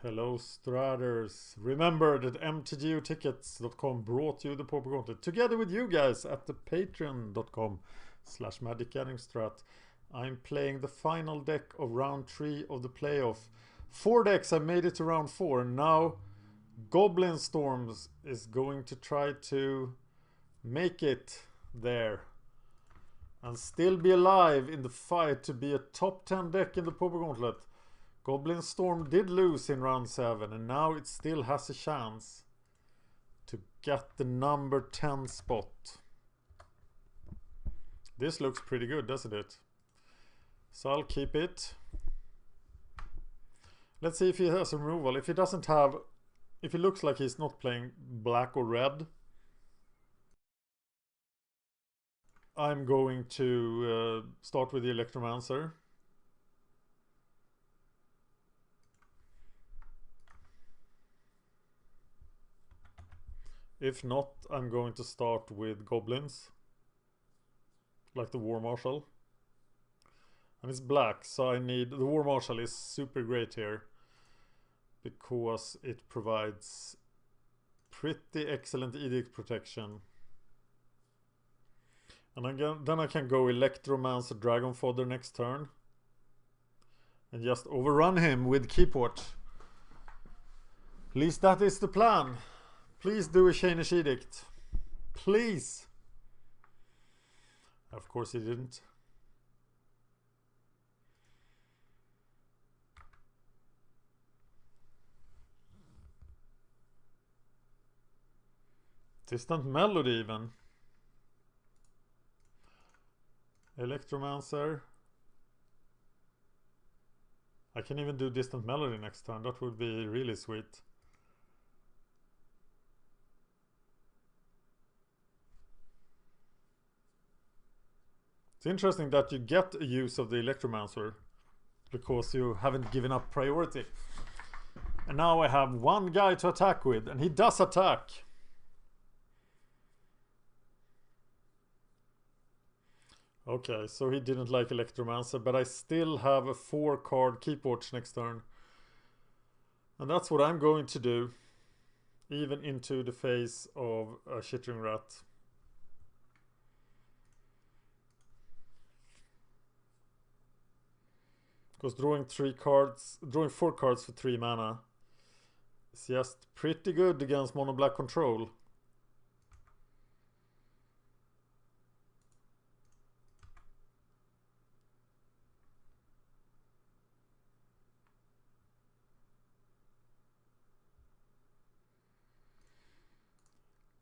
Hello Straders. Remember that mtgotickets.com brought you the Pauper Gauntlet together with you guys at the patreon.com/magicgettingstrat. I'm playing the final deck of round 3 of the playoff. 4 decks, I made it to round 4, and now Goblin Storms is going to try to make it there and still be alive in the fight to be a top 10 deck in the Pauper Gauntlet. Goblin Storm did lose in round 7, and now it still has a chance to get the number 10 spot. This looks pretty good, doesn't it? So I'll keep it. Let's see if he has a removal. If he doesn't have, if he looks like he's not playing black or red, I'm going to start with the Electromancer. If not, I'm going to start with Goblins, like the War Marshal. And it's black, so I need... The War Marshal is super great here, because it provides pretty excellent Edict protection. And then I can go Electromancer Dragon Fodder next turn and just overrun him with Keyport. At least that is the plan. Please do a Chainish Edict. Please. Of course he didn't. Distant Melody even. Electromancer. I can even do Distant Melody next turn. That would be really sweet. It's interesting that you get a use of the Electromancer because you haven't given up priority. And now I have one guy to attack with, and he does attack. Okay, so he didn't like Electromancer, but I still have a 4-card Keyport next turn. And that's what I'm going to do, even into the face of a Chittering Rat. Because drawing 4 cards for 3 mana is just pretty good against mono black control.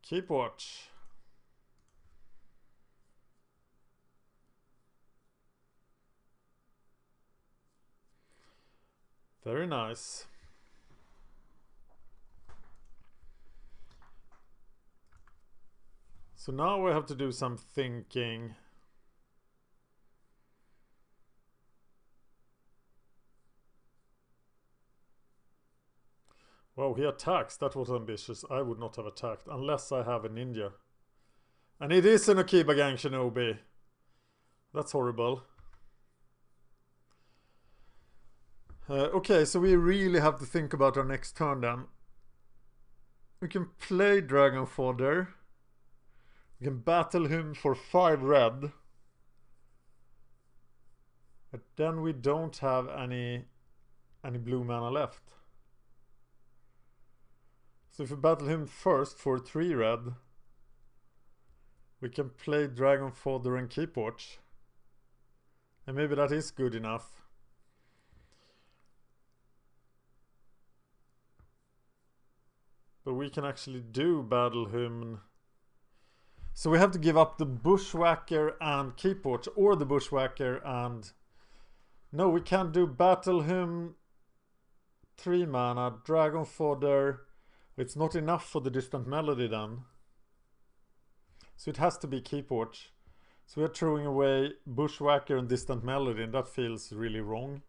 Keep watch. Very nice. So now I have to do some thinking. Wow, he attacks. That was ambitious. I would not have attacked unless I have a ninja. And it is an Akiba Gang Shinobi. That's horrible. Okay, so we really have to think about our next turn then. We can play Dragon Fodder. We can battle him for 5 red. But then we don't have any blue mana left. So if we battle him first for 3 red, we can play Dragon Fodder and Keyport. And maybe that is good enough. But we can actually do battle him. So we have to give up the Bushwhacker and Keyport, or the Bushwhacker and... No, we can't do battle him 3 mana, Dragon Fodder. It's not enough for the Distant Melody then. So it has to be Keyport. So we are throwing away Bushwhacker and Distant Melody, and that feels really wrong.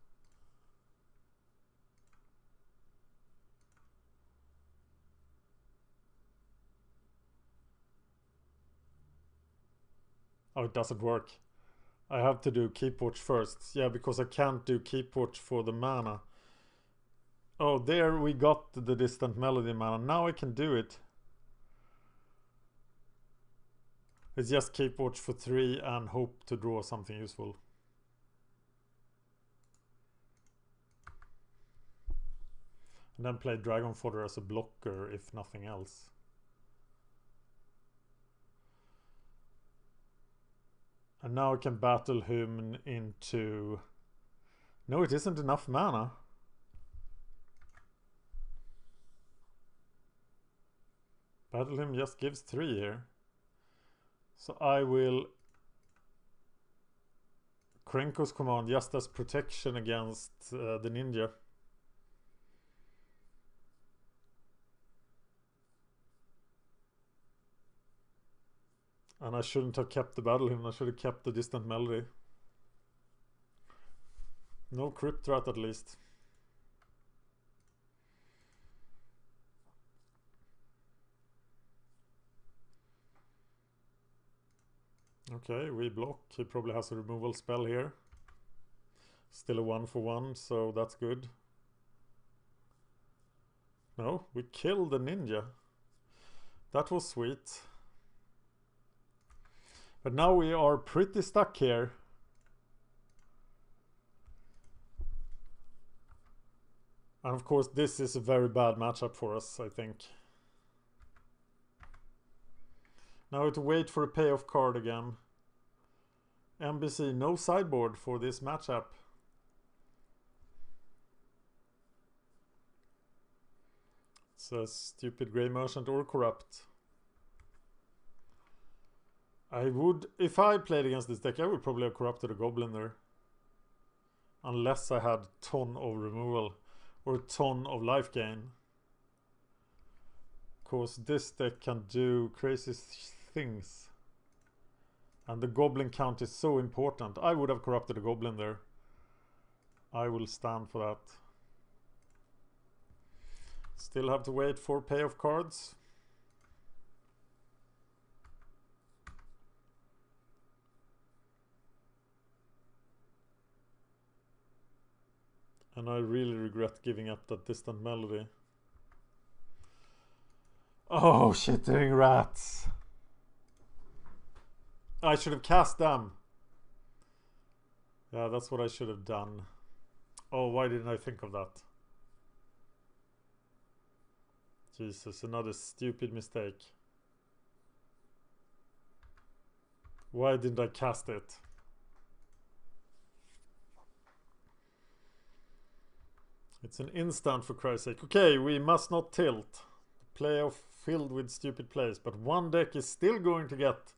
Oh, it doesn't work. I have to do Keyport first. Yeah, because I can't do Keyport for the mana. Oh, there we got the distant melody mana. Now I can do it. Let's just keep watch for 3 and hope to draw something useful. And then play Dragon Fodder as a blocker if nothing else. And now I can battle him into... No, it isn't enough mana. Battle him just gives 3 here. So I will Krenko's command just as protection against the ninja. And I shouldn't have kept the battle hymn, I should have kept the distant melody. No crypt rat at least. Okay, we block. He probably has a removal spell here. Still a 1-for-1, so that's good. No, we killed the ninja. That was sweet. But now we are pretty stuck here. And of course this is a very bad matchup for us, I think. Now we have to wait for a payoff card again. MBC, no sideboard for this matchup. It's a stupid Grey Merchant or Corrupt. I would, if I played against this deck, I would probably have corrupted a Goblin there. Unless I had a ton of removal or a ton of life gain. Because this deck can do crazy things. And the Goblin count is so important. I would have corrupted a Goblin there. I will stand for that. Still have to wait for payoff cards. And I really regret giving up that distant melody. Oh, shitting rats. I should have cast them. Yeah, that's what I should have done. Oh, why didn't I think of that? Jesus, another stupid mistake. Why didn't I cast it? It's an instant, for Christ's sake. Okay, we must not tilt. The playoff filled with stupid plays, but one deck is still going to get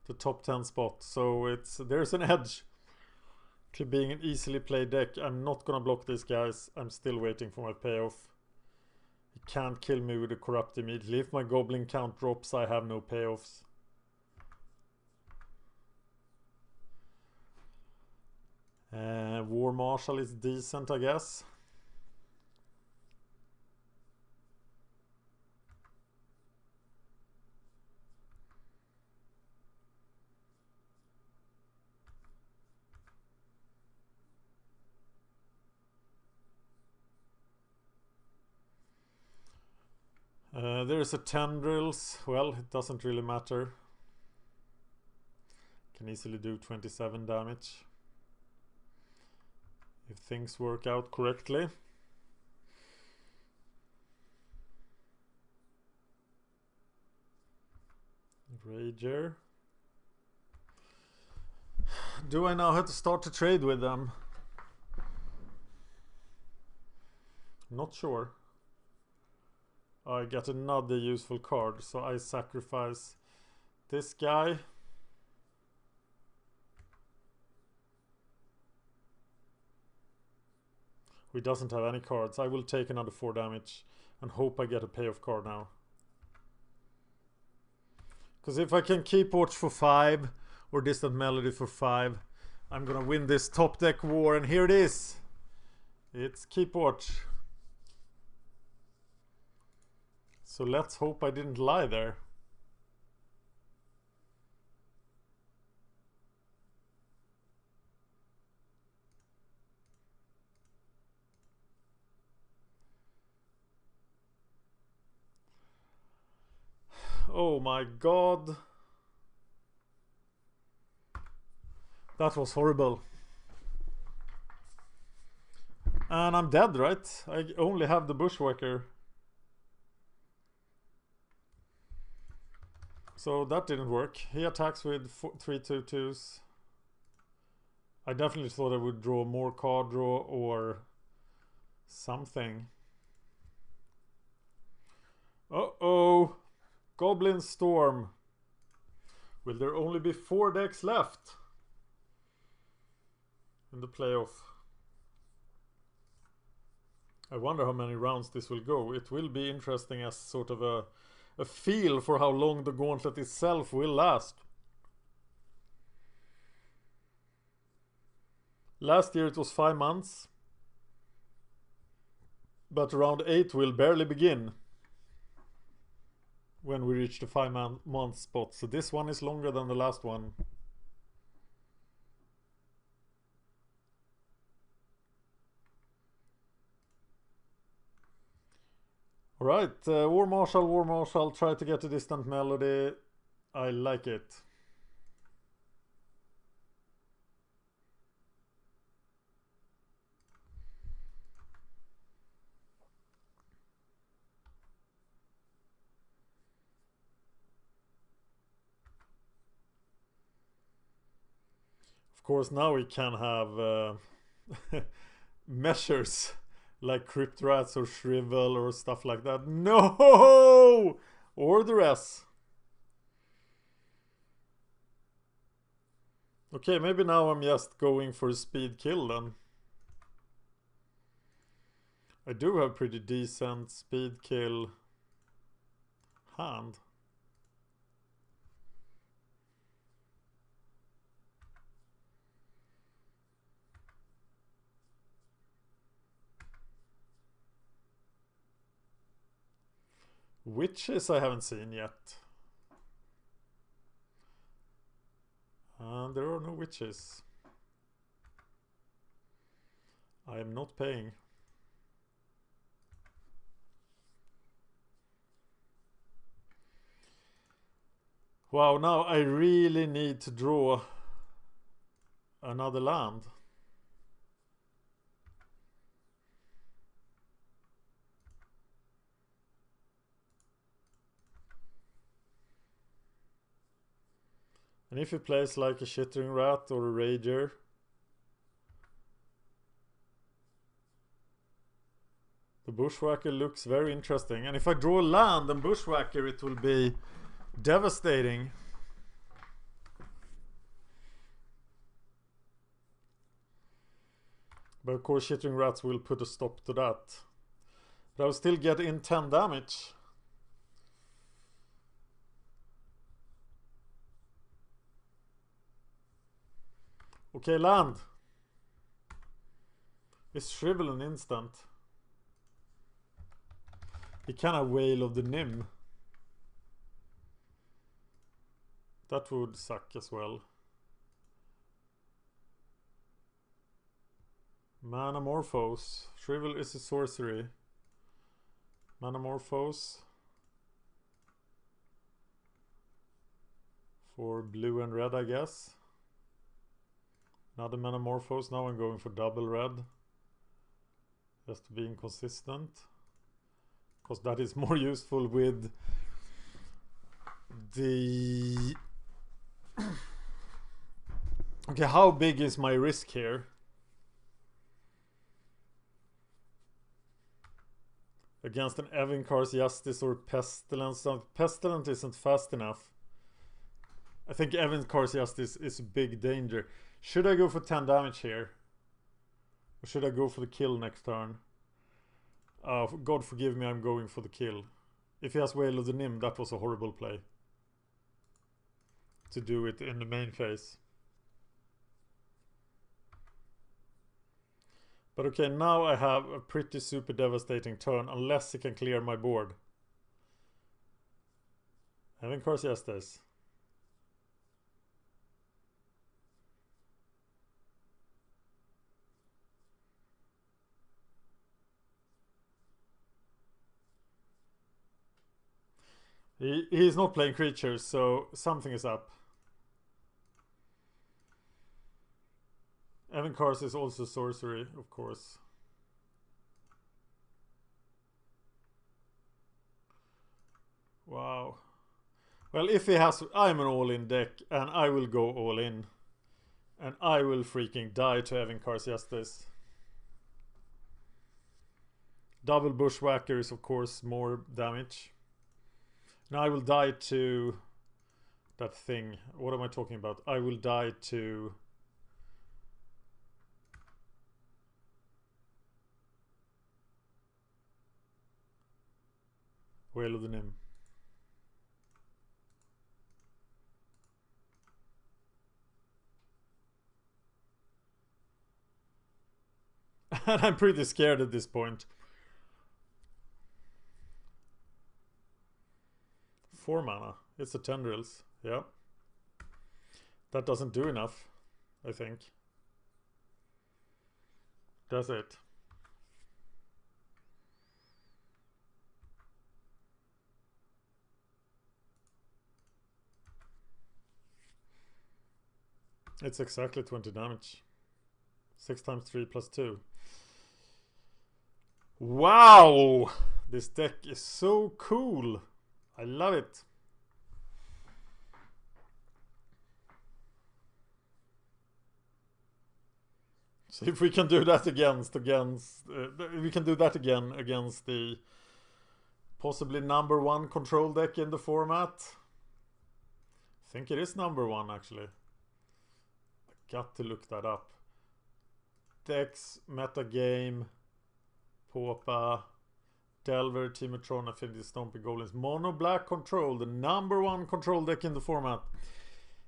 the top 10 spot, so there's an edge to being an easily played deck. I'm not gonna block these guys. I'm still waiting for my payoff. He can't kill me with a corrupt immediately. If my Goblin count drops, I have no payoffs. War Marshal is decent, I guess. There's a Tendrils. Well, it doesn't really matter. Can easily do 27 damage if things work out correctly. Rager. Do I now have to start to trade with them? Not sure. I get another useful card, so I sacrifice this guy. Who doesn't have any cards. I will take another 4 damage and hope I get a payoff card now. Because if I can keep watch for 5 or distant melody for 5, I'm gonna win this top deck war, and here it is. It's keep watch. So let's hope I didn't lie there. Oh my god. That was horrible. And I'm dead, right? I only have the Bushwhacker. So that didn't work. He attacks with 3/2/2s. I definitely thought I would draw more card draw or something. Uh-oh. Goblin Storm. Will there only be 4 decks left in the playoff? I wonder how many rounds this will go. It will be interesting as sort of a feel for how long the gauntlet itself will last. Last year it was 5 months. But round 8 will barely begin when we reach the 5-month spot. So this one is longer than the last one. Alright, War Marshal, try to get a distant melody. I like it. Of course, now we can have measures like Crypt Rats or Shrivel or stuff like that. No! Order-S. Okay, maybe now I'm just going for a speed kill then. I do have pretty decent speed kill hand. Witches I haven't seen yet. And there are no witches. I am not paying. Wow, now I really need to draw another land. And if he plays like a Chittering Rat or a Rager, the Bushwhacker looks very interesting. And if I draw land and Bushwhacker, it will be devastating. But of course Chittering Rats will put a stop to that. But I will still get in 10 damage. Okay, land. Is Shrivel an instant? He can have Wail of the Nim. That would suck as well. Manamorphose. Shrivel is a sorcery. Manamorphose. For blue and red, I guess. Another Manamorphose. Now I'm going for double red. Just to be inconsistent. Because that is more useful with the... Okay, how big is my risk here? Against an Evincar's Justice or Pestilence. Pestilence isn't fast enough. I think Evincar's Justice is a big danger. Should I go for 10 damage here? Or should I go for the kill next turn? God forgive me, I'm going for the kill. If he has Wail of the Nim, that was a horrible play. To do it in the main phase. But okay, now I have a pretty super devastating turn, unless he can clear my board. Having course, yes, this. He's not playing creatures, so something is up. Evan Cars is also sorcery, of course. Wow. Well, if he has... I'm an all-in deck, and I will go all-in. And I will freaking die to Evan Cars Justice. Double Bushwhacker is, of course, more damage. Now I will die to... that thing. What am I talking about? I will die to... Whale of the Nim. And I'm pretty scared at this point. 4 mana. It's the Tendrils. Yeah. That doesn't do enough, I think. Does it? It's exactly 20 damage. 6 times 3 plus 2. Wow! This deck is so cool. I love it. So if we can do that against we can do that again against the possibly #1 control deck in the format. I think it is #1 actually. I got to look that up. Decks, metagame, Pauper, Delver, Timatron, Affinity, Stompy, Goblins, Mono Black Control, the #1 control deck in the format.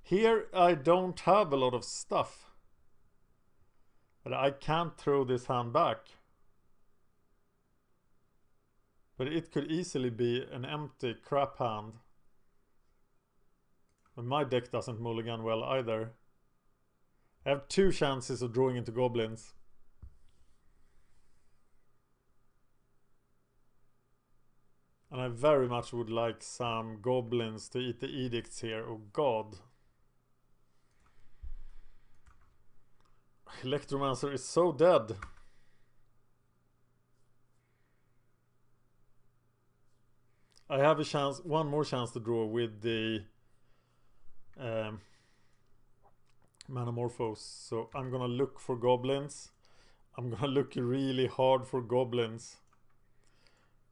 Here I don't have a lot of stuff. But I can't throw this hand back. But it could easily be an empty crap hand. And my deck doesn't mulligan well either. I have 2 chances of drawing into Goblins. And I very much would like some Goblins to eat the Edicts here. Oh god. Electromancer is so dead. I have a chance, one more chance to draw with the Manamorphose. So I'm gonna look for Goblins. I'm gonna look really hard for Goblins.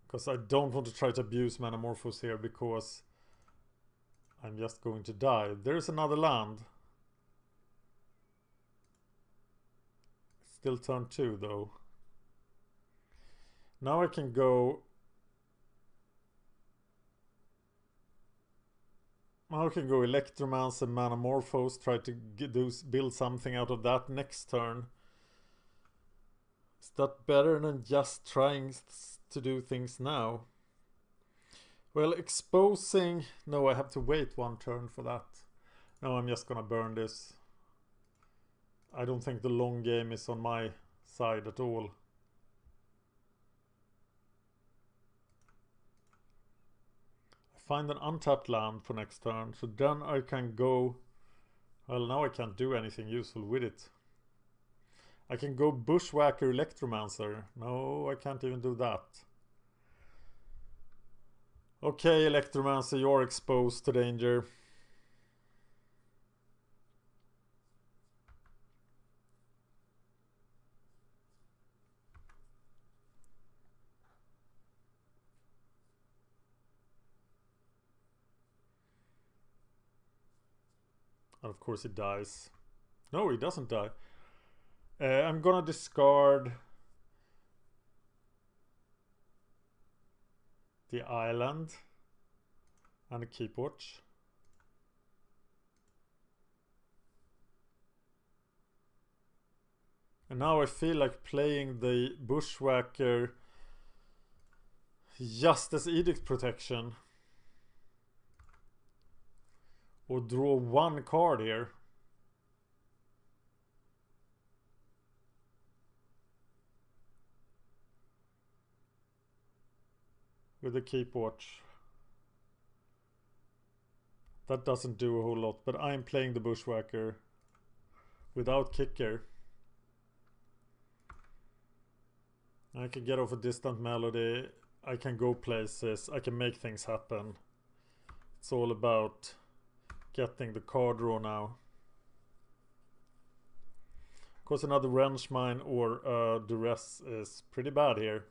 Because I don't want to try to abuse Manamorphose here because I'm just going to die. There's another land. Still turn 2 though. Now I can go... Now I can go Electromancer, Manamorphose, try to build something out of that next turn. Is that better than just trying to do things now? Well, exposing... No, I have to wait 1 turn for that. No, I'm just gonna burn this. I don't think the long game is on my side at all. I find an untapped land for next turn, so then I can go... Well, now I can't do anything useful with it. I can go Bushwhacker Electromancer. No, I can't even do that. Okay, Electromancer, you're exposed to danger. And of course he dies. No, he doesn't die. I'm gonna discard the island and a keep watch. And now I feel like playing the Bushwhacker Justice Edict Protection. Or draw 1 card here. With the keep watch. That doesn't do a whole lot, but I'm playing the Bushwhacker without kicker. I can get off a distant melody. I can go places. I can make things happen. It's all about getting the card draw now. Of course, another wrench mine or duress is pretty bad here.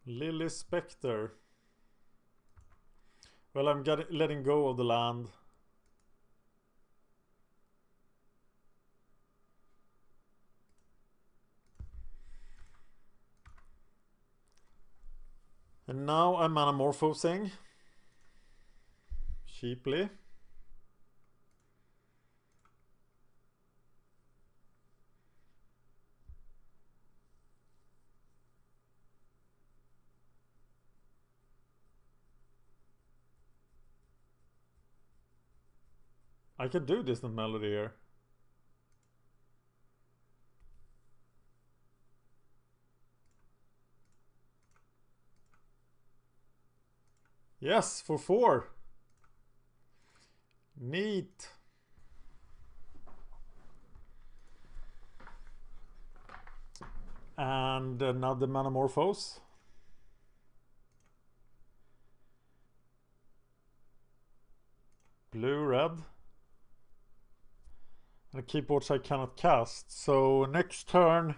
Lily Spectre. Well, I'm letting go of the land. And now I'm anamorphosing. Cheaply. I can do distant melody here. Yes, for 4. Neat. And another Manamorphose. Blue, red. And a keyboard I cannot cast. So next turn,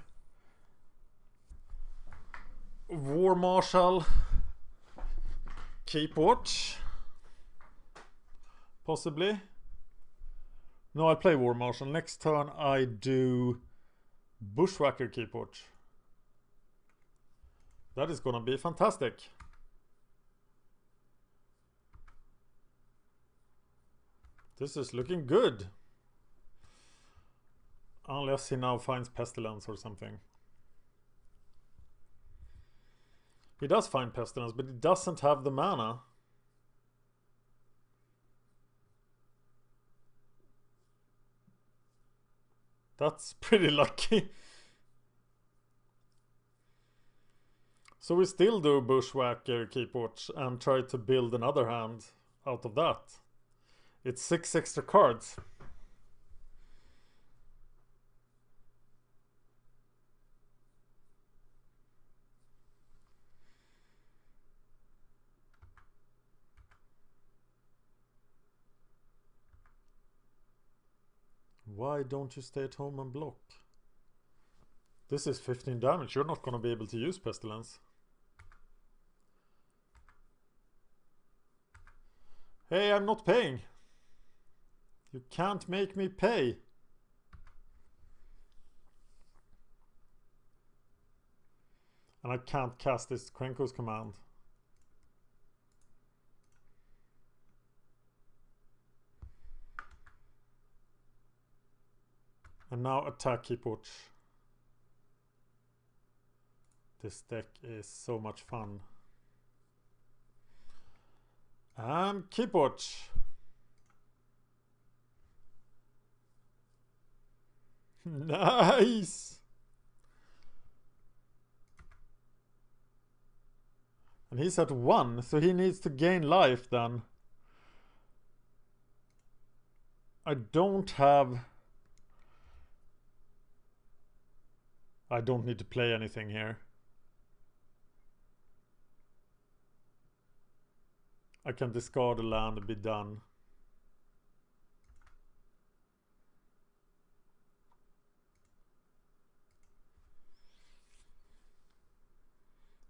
War Marshal, Keepwatch, possibly. No, I play War Marshal. Next turn I do Bushwhacker Keepwatch. That is gonna be fantastic. This is looking good. Unless he now finds Pestilence or something. He does find Pestilence, but he doesn't have the mana. That's pretty lucky. So we still do Bushwhacker Keepwatch and try to build another hand out of that. It's 6 extra cards. Why don't you stay at home and block? This is 15 damage. You're not going to be able to use Pestilence. Hey, I'm not paying. You can't make me pay. And I can't cast this Krenko's command. And now attack Keepwatch. This deck is so much fun. And Keepwatch. Nice! And he's at 1, so he needs to gain life then. I don't need to play anything here. I can discard a land and be done.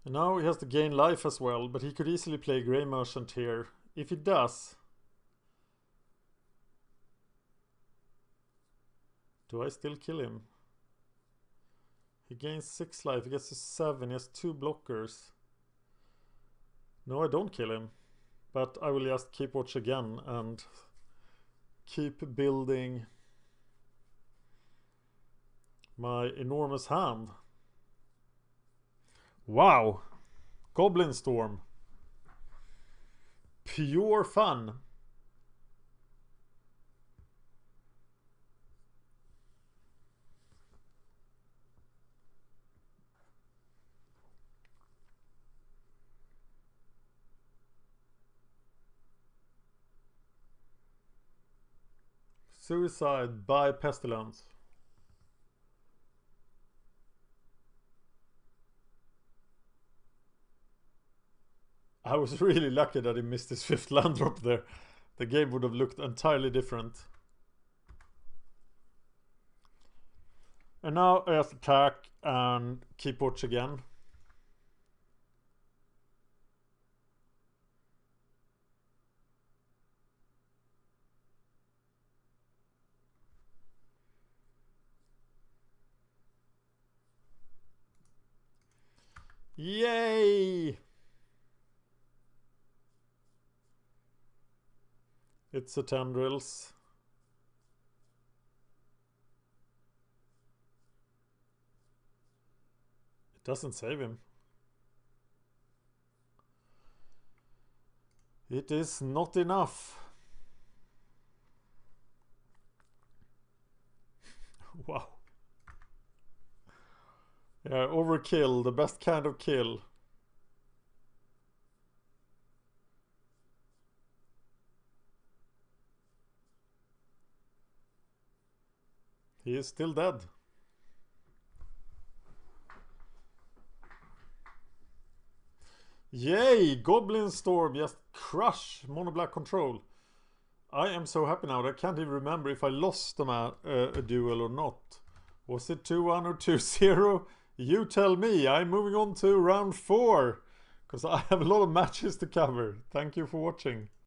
And now he has to gain life as well, but he could easily play Grey Merchant here. If he does... Do I still kill him? He gains 6 life, he gets to 7, he has 2 blockers. No, I don't kill him. But I will just keep watch again and keep building my enormous hand. Wow! Goblin Storm. Pure fun. Suicide by Pestilence. I was really lucky that he missed his 5th land drop there. The game would have looked entirely different. And now Earth attack and keep watch again. Yay! It's a tendrils. It doesn't save him. It is not enough. Wow. Yeah, overkill, the best kind of kill. He is still dead. Yay! Goblin Storm just crush mono black control. I am so happy now that I can't even remember if I lost a duel or not. Was it 2-1 or 2-0? You tell me. I'm moving on to round 4 because I have a lot of matches to cover. Thank you for watching.